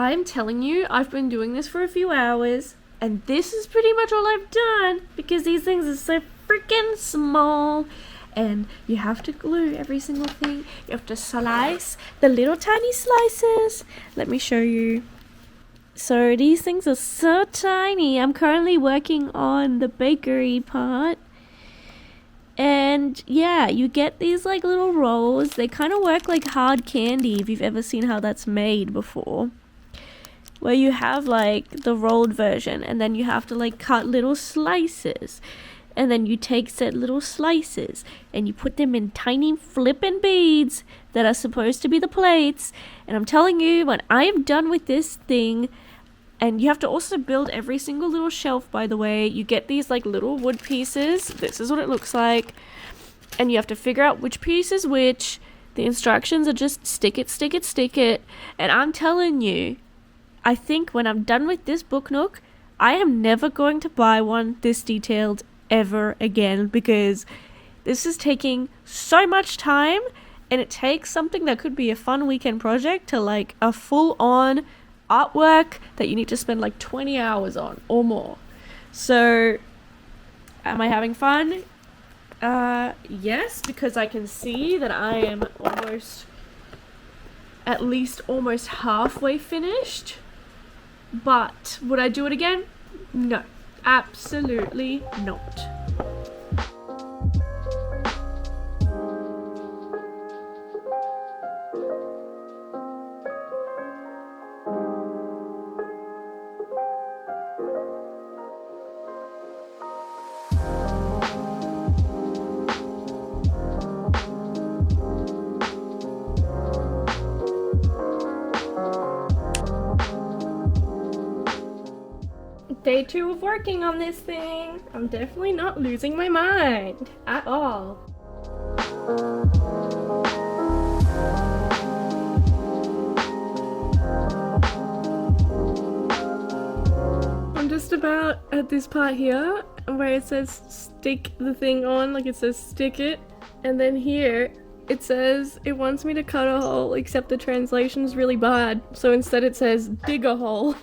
I'm telling you, I've been doing this for a few hours, and this is pretty much all I've done, because these things are so freaking small, and you have to glue every single thing. You have to slice the little tiny slices. Let me show you. So these things are so tiny. I'm currently working on the bakery part. And yeah, you get these like little rolls. They kind of work like hard candy, if you've ever seen how that's made before. Where you have like the rolled version, and then you have to like cut little slices. And then you take said little slices and you put them in tiny flippin' beads that are supposed to be the plates. And I'm telling you, when I am done with this thing, and you have to also build every single little shelf, by the way. You get these like little wood pieces. This is what it looks like. And you have to figure out which piece is which. The instructions are just stick it, stick it, stick it. And I'm telling you, I think when I'm done with this book nook, I am never going to buy one this detailed ever again, because this is taking so much time, and it takes something that could be a fun weekend project to like a full-on artwork that you need to spend like 20 hours on or more. So am I having fun? Yes, because I can see that I am at least almost halfway finished. But would I do it again? No, absolutely not. Day 2 of working on this thing. I'm definitely not losing my mind at all. I'm just about at this part here where it says stick the thing on, like it says stick it, and then here it says it wants me to cut a hole, except the translation's really bad, so instead it says dig a hole.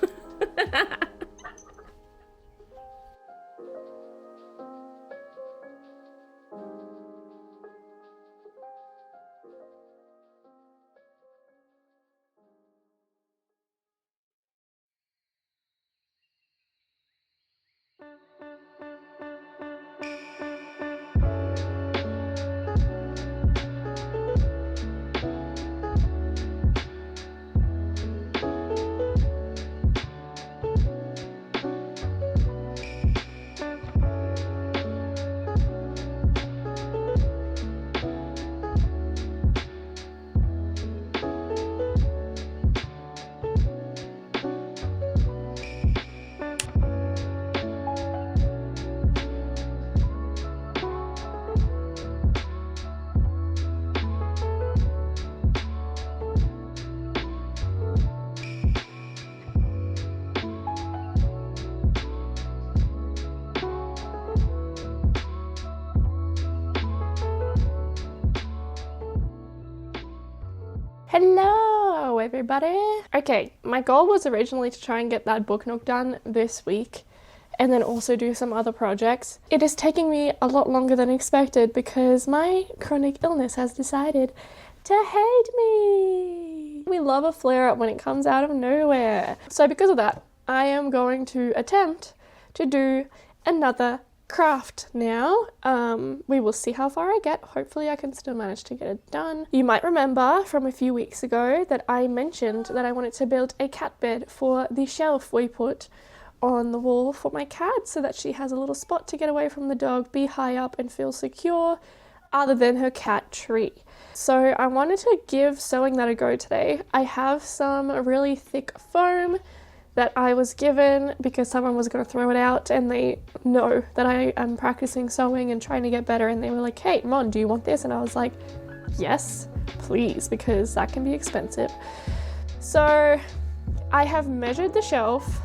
Hello everybody! Okay, my goal was originally to try and get that book nook done this week and then also do some other projects. It is taking me a lot longer than expected because my chronic illness has decided to hate me. We love a flare-up when it comes out of nowhere. So because of that, I am going to attempt to do another craft now. We will see how far I get. Hopefully I can still manage to get it done. You might remember from a few weeks ago that I mentioned that I wanted to build a cat bed for the shelf we put on the wall for my cat, so that she has a little spot to get away from the dog, be high up and feel secure other than her cat tree. So I wanted to give sewing that a go today. I have some really thick foam that I was given because someone was going to throw it out, and they know that I am practicing sewing and trying to get better, and they were like, hey Mon, do you want this? And I was like, yes please, because that can be expensive. So I have measured the shelf.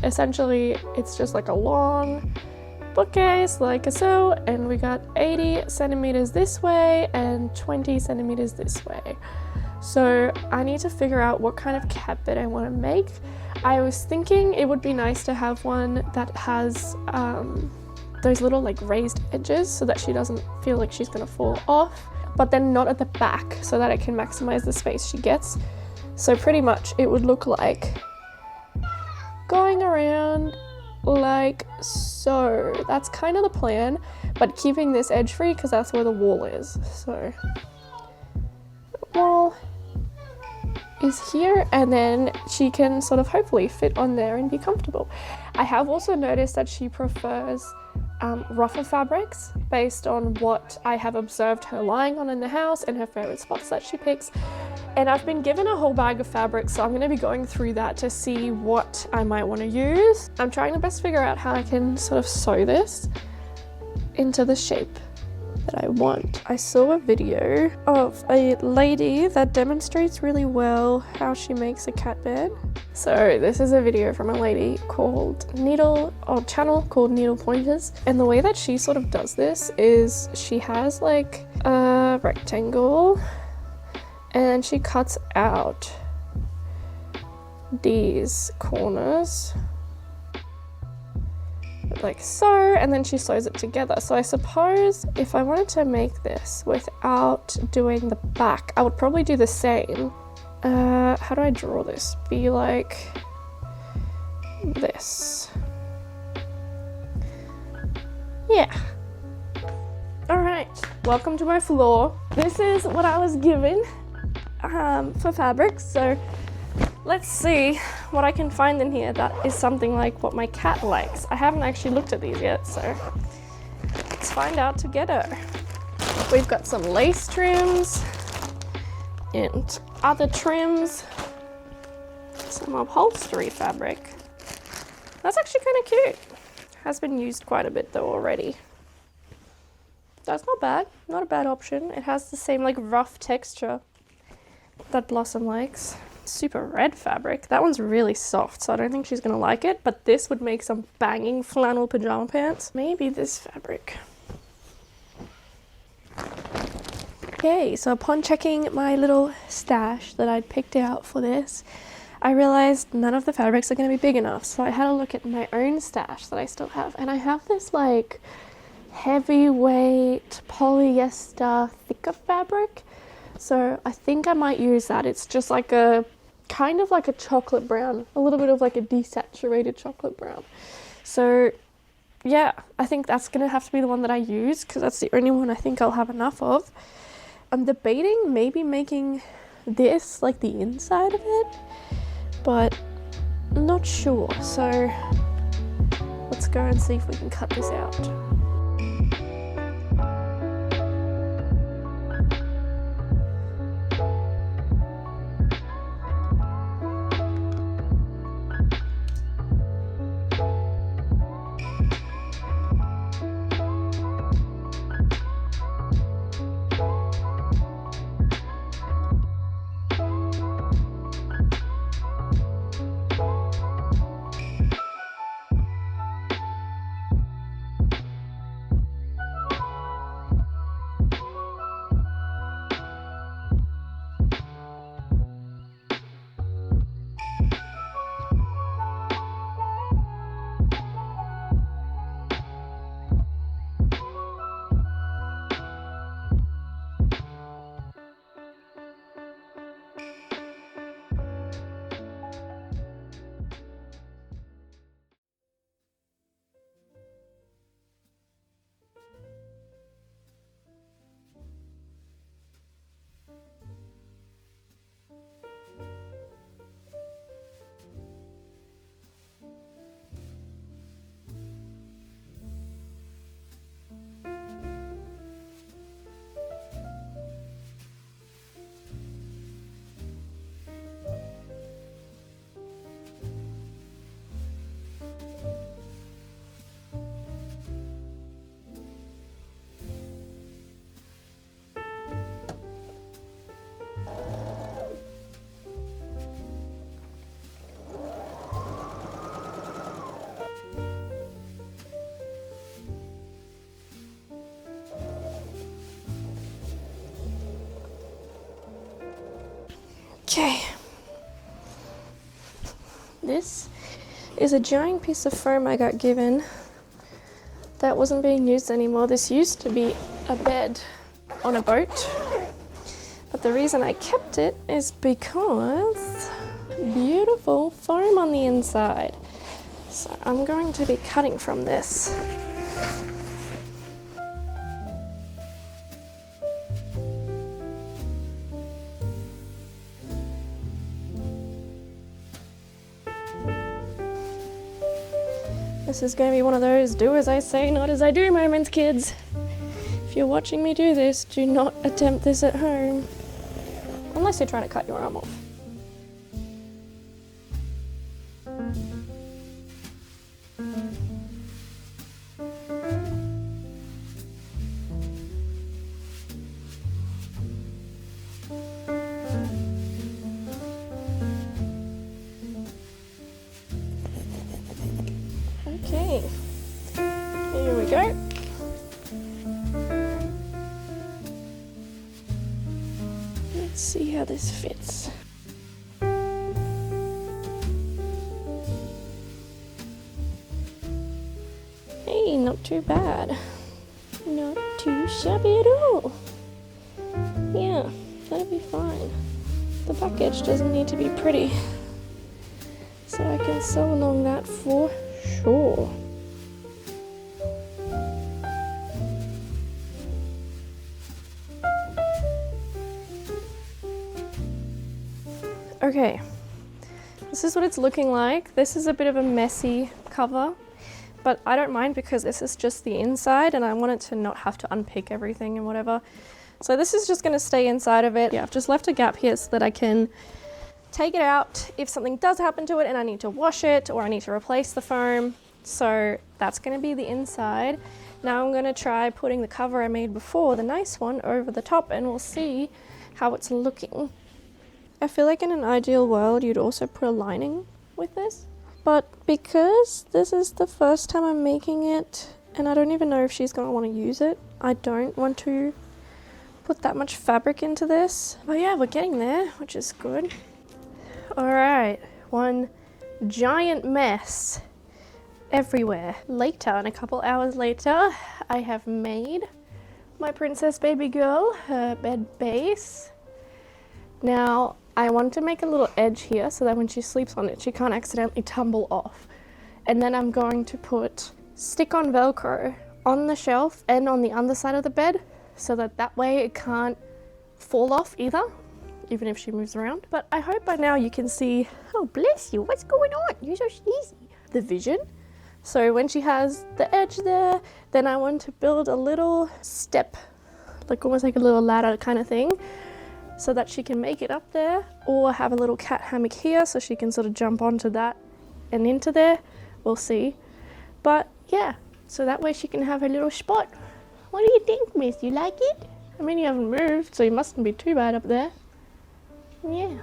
Essentially it's just like a long bookcase like so, and we got 80 centimeters this way and 20 centimeters this way. So I need to figure out what kind of cat bed I want to make. I was thinking it would be nice to have one that has those little like raised edges so that she doesn't feel like she's gonna fall off, but then not at the back so that I can maximize the space she gets. So pretty much it would look like going around like so. That's kind of the plan, but keeping this edge free because that's where the wall is. So the wall is here, and then she can sort of hopefully fit on there and be comfortable. I have also noticed that she prefers rougher fabrics based on what I have observed her lying on in the house and her favorite spots that she picks. And I've been given a whole bag of fabric, so I'm going to be going through that to see what I might want to use. I'm trying to best figure out how I can sort of sew this into the shape that I want. I saw a video of a lady that demonstrates really well how she makes a cat bed. So this is a video from a lady called channel called Needle Pointers, and the way that she sort of does this is she has like a rectangle and she cuts out these corners like so, and then she sews it together. So I suppose if I wanted to make this without doing the back, I would probably do the same. How do I draw this? Be like this. Yeah. All right, welcome to my floor. This is what I was given for fabric. So let's see what I can find in here that is something like what my cat likes. I haven't actually looked at these yet, so let's find out together. We've got some lace trims and other trims, some upholstery fabric. That's actually kind of cute. Has been used quite a bit though already. That's not bad, not a bad option. It has the same like rough texture that Blossom likes. Super red fabric. That one's really soft, so I don't think she's gonna like it, but this would make some banging flannel pajama pants. Maybe this fabric. Okay, so upon checking my little stash that I'd picked out for this, I realized none of the fabrics are gonna be big enough, so I had a look at my own stash that I still have, and I have this like heavyweight polyester thicker fabric. So I think I might use that. It's just like a kind of like a chocolate brown, a little bit of like a desaturated chocolate brown. So yeah, I think that's gonna have to be the one that I use because that's the only one I think I'll have enough of. I'm debating maybe making this like the inside of it, but I'm not sure. So let's go and see if we can cut this out. this is a giant piece of foam I got given that wasn't being used anymore. This used to be a bed on a boat, but the reason I kept it is because beautiful foam on the inside. So I'm going to be cutting from this. This is going to be one of those do as I say, not as I do moments, kids. If you're watching me do this, do not attempt this at home. Unless you're trying to cut your arm off. Okay, here we go. Let's see how this fits. Hey, not too bad. Not too shabby at all. Yeah, that'll be fine. The back edge doesn't need to be pretty, so I can sew along that for sure. Okay, this is what it's looking like. This is a bit of a messy cover, but I don't mind because this is just the inside and I want it to not have to unpick everything and whatever. So this is just going to stay inside of it. Yeah, I've just left a gap here so that I can take it out if something does happen to it and I need to wash it or I need to replace the foam. So that's going to be the inside. Now I'm going to try putting the cover I made before, the nice one, over the top, and we'll see how it's looking. I feel like in an ideal world you'd also put a lining with this, but because this is the first time I'm making it and I don't even know if she's going to want to use it, I don't want to put that much fabric into this. But yeah, we're getting there, which is good. Alright, one giant mess everywhere. Later, and a couple hours later, I have made my princess baby girl her bed base. Now, I want to make a little edge here so that when she sleeps on it, she can't accidentally tumble off. And then I'm going to put stick-on Velcro on the shelf and on the underside of the bed so that way it can't fall off either, even if she moves around. But I hope by now you can see, oh bless you, what's going on? You're so sneezy. The vision. So when she has the edge there, then I want to build a little step, like almost like a little ladder kind of thing, so that she can make it up there, or have a little cat hammock here so she can sort of jump onto that and into there. We'll see. But yeah, so that way she can have her little spot. What do you think, miss? You like it? I mean, you haven't moved, so you mustn't be too bad up there. Yeah.